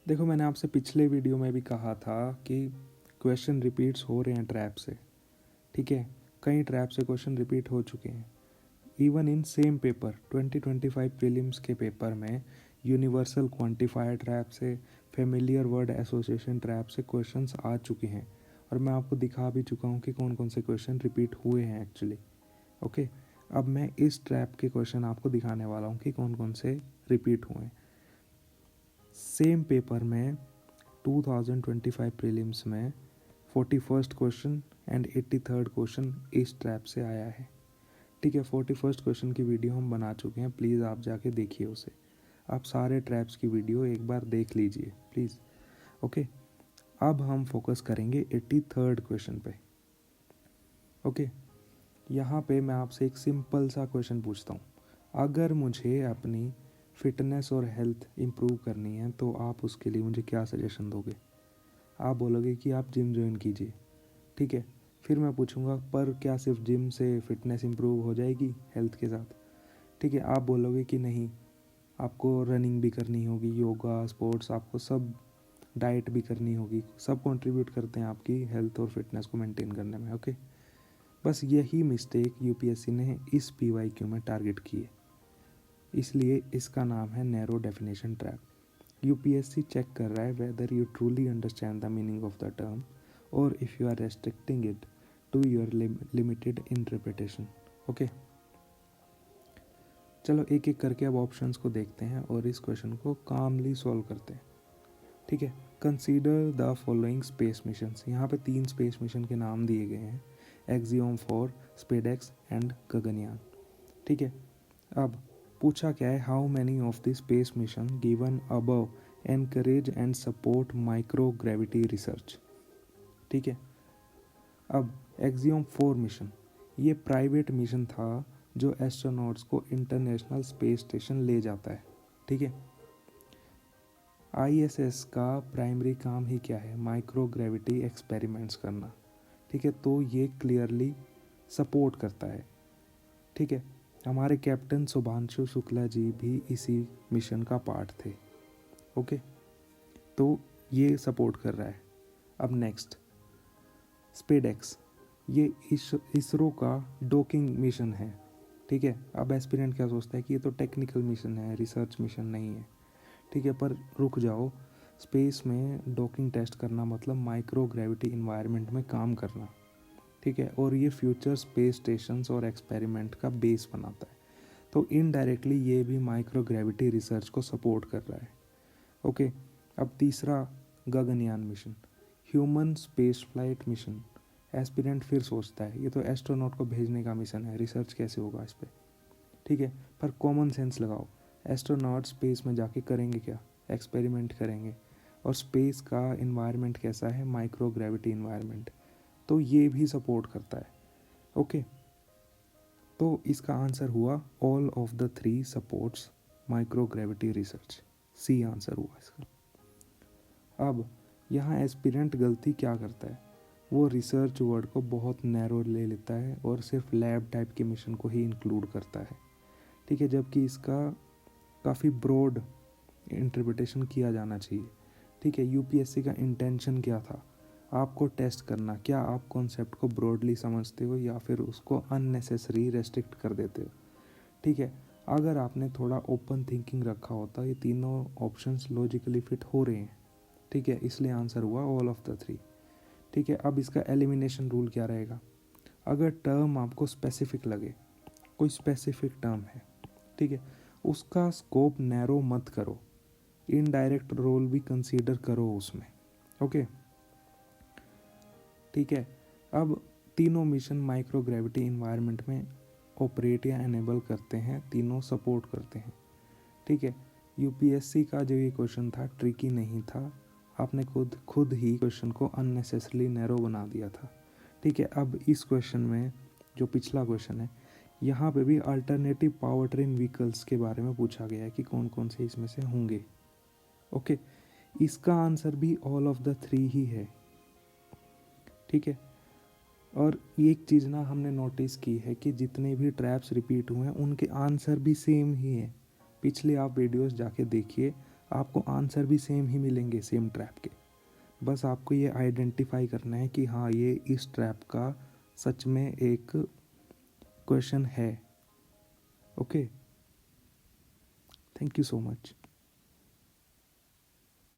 देखो, मैंने आपसे पिछले वीडियो में भी कहा था कि क्वेश्चन रिपीट्स हो रहे हैं ट्रैप से। ठीक है, कई ट्रैप से क्वेश्चन रिपीट हो चुके हैं। Even in same paper 2025 prelims के पेपर में यूनिवर्सल क्वांटिफायर ट्रैप से, फेमिलियर वर्ड एसोसिएशन ट्रैप से क्वेश्चंस आ चुके हैं और मैं आपको दिखा भी चुका हूँ कि कौन कौन से क्वेश्चन रिपीट हुए हैं एक्चुअली। ओके, अब मैं इस ट्रैप के क्वेश्चन आपको दिखाने वाला हूँ कि कौन कौन से रिपीट हुए हैं। सेम पेपर में 2025 प्रीलिम्स में 41st question and 83rd question इस ट्रैप से आया है। ठीक है, 41st क्वेश्चन की वीडियो हम बना चुके हैं, प्लीज़ आप जाके देखिए उसे। आप सारे ट्रैप्स की वीडियो एक बार देख लीजिए प्लीज़। ओके, अब हम फोकस करेंगे 83rd क्वेश्चन पे। ओके, यहाँ पे मैं आपसे एक सिंपल सा क्वेश्चन पूछता हूँ। अगर मुझे अपनी फिटनेस और हेल्थ इम्प्रूव करनी है तो आप उसके लिए मुझे क्या सजेशन दोगे? आप बोलोगे कि आप जिम ज्वाइन कीजिए। ठीक है, फिर मैं पूछूंगा पर क्या सिर्फ जिम से फिटनेस इम्प्रूव हो जाएगी हेल्थ के साथ? ठीक है, आप बोलोगे कि नहीं, आपको रनिंग भी करनी होगी, योगा, स्पोर्ट्स, आपको सब, डाइट भी करनी होगी, सब कंट्रीब्यूट करते हैं आपकी हेल्थ और फिटनेस को मेंटेन करने में। ओके, बस यही मिस्टेक यूपीएससी ने इस पीवाईक्यू में टारगेट की है, इसलिए इसका नाम है narrow definition trap. UPSC check कर रहा है whether you truly understand the meaning of the term और if you are restricting it to your limited interpretation. Okay, चलो एक एक करके अब ऑप्शंस को देखते हैं और इस क्वेश्चन को कामली सॉल्व करते हैं। ठीक है, consider the following space missions. यहाँ पे 3 स्पेस मिशन के नाम दिए गए हैं, एक्सियोम 4, स्पेडेक्स एंड गगनयान। ठीक है, अब पूछा क्या है, how many of the space mission given above encourage and support micro gravity research. ठीक है, अब एक्सियोम 4 मिशन, ये प्राइवेट मिशन था जो एस्ट्रोनॉट्स को इंटरनेशनल स्पेस स्टेशन ले जाता है। ठीक है, आईएसएस का प्राइमरी काम ही क्या है? माइक्रो ग्रेविटी एक्सपेरिमेंट्स करना। ठीक है, तो ये क्लियरली सपोर्ट करता है। ठीक है, हमारे कैप्टन शुभांशु शुक्ला जी भी इसी मिशन का पार्ट थे। ओके, तो ये सपोर्ट कर रहा है। अब नेक्स्ट, स्पेडेक्स, ये इसरो का डॉकिंग मिशन है। ठीक है, अब एस्पिरेंट क्या सोचता है कि ये तो टेक्निकल मिशन है, रिसर्च मिशन नहीं है। ठीक है, पर रुक जाओ, स्पेस में डॉकिंग टेस्ट करना मतलब माइक्रो ग्रेविटी इन्वायरमेंट में काम करना। ठीक है, और ये फ्यूचर स्पेस स्टेशंस और एक्सपेरिमेंट का बेस बनाता है, तो इनडायरेक्टली ये भी माइक्रो ग्रेविटी रिसर्च को सपोर्ट कर रहा है। ओके, अब तीसरा, Gaganyaan mission, human space flight mission. Aspirant फिर सोचता है ये तो एस्ट्रोनॉट को भेजने का मिशन है, रिसर्च कैसे होगा इस पर? ठीक है, पर कॉमन सेंस लगाओ, एस्ट्रोनॉट स्पेस में जाके करेंगे क्या? एक्सपेरिमेंट करेंगे, और स्पेस का इन्वायरमेंट कैसा है? माइक्रो ग्रेविटी इन्वायरमेंट, तो ये भी सपोर्ट करता है। ओके, तो इसका आंसर हुआ all of the 3 supports micro gravity research, C answer हुआ इसका। अब यहाँ एस्पिरेंट गलती क्या करता है, वो रिसर्च वर्ड को बहुत नैरो ले लेता है और सिर्फ लैब टाइप के मिशन को ही इंक्लूड करता है। ठीक है, जबकि इसका काफ़ी ब्रॉड इंटरप्रिटेशन किया जाना चाहिए। ठीक है, यूपीएससी का इंटेंशन क्या था? आपको टेस्ट करना, क्या आप कॉन्सेप्ट को ब्रॉडली समझते हो या फिर उसको अननेसेसरी रेस्ट्रिक्ट कर देते हो? ठीक है, अगर आपने थोड़ा ओपन थिंकिंग रखा होता, ये तीनों ऑप्शंस लॉजिकली फिट हो रहे हैं। ठीक है, इसलिए आंसर हुआ ऑल ऑफ द 3। ठीक है, अब इसका एलिमिनेशन रूल क्या रहेगा? अगर टर्म आपको स्पेसिफिक लगे, कोई स्पेसिफिक टर्म है, ठीक है, उसका स्कोप नैरो मत करो, इनडायरेक्ट रोल भी कंसीडर करो उसमें। ओके, ठीक है, अब तीनों मिशन माइक्रो ग्रेविटी इन्वायरमेंट में ऑपरेट या एनेबल करते हैं, तीनों सपोर्ट करते हैं। ठीक है, यूपीएससी का जो ये क्वेश्चन था ट्रिकी नहीं था, आपने खुद ही क्वेश्चन को अननेसेसरली नैरो बना दिया था। ठीक है, अब इस क्वेश्चन में जो पिछला क्वेश्चन है, यहाँ पे भी अल्टरनेटिव पावर ट्रेन व्हीकल्स के बारे में पूछा गया है कि कौन कौन से इसमें से होंगे। ओके, इसका आंसर भी ऑल ऑफ द 3 ही है। ठीक है, और एक चीज़ ना हमने नोटिस की है कि जितने भी ट्रैप्स रिपीट हुए हैं उनके आंसर भी सेम ही हैं। पिछले आप वीडियोस जाके देखिए, आपको आंसर भी सेम ही मिलेंगे, सेम ट्रैप के। बस आपको ये आइडेंटिफाई करना है कि हाँ ये इस ट्रैप का सच में एक क्वेश्चन है। Okay, thank you so much.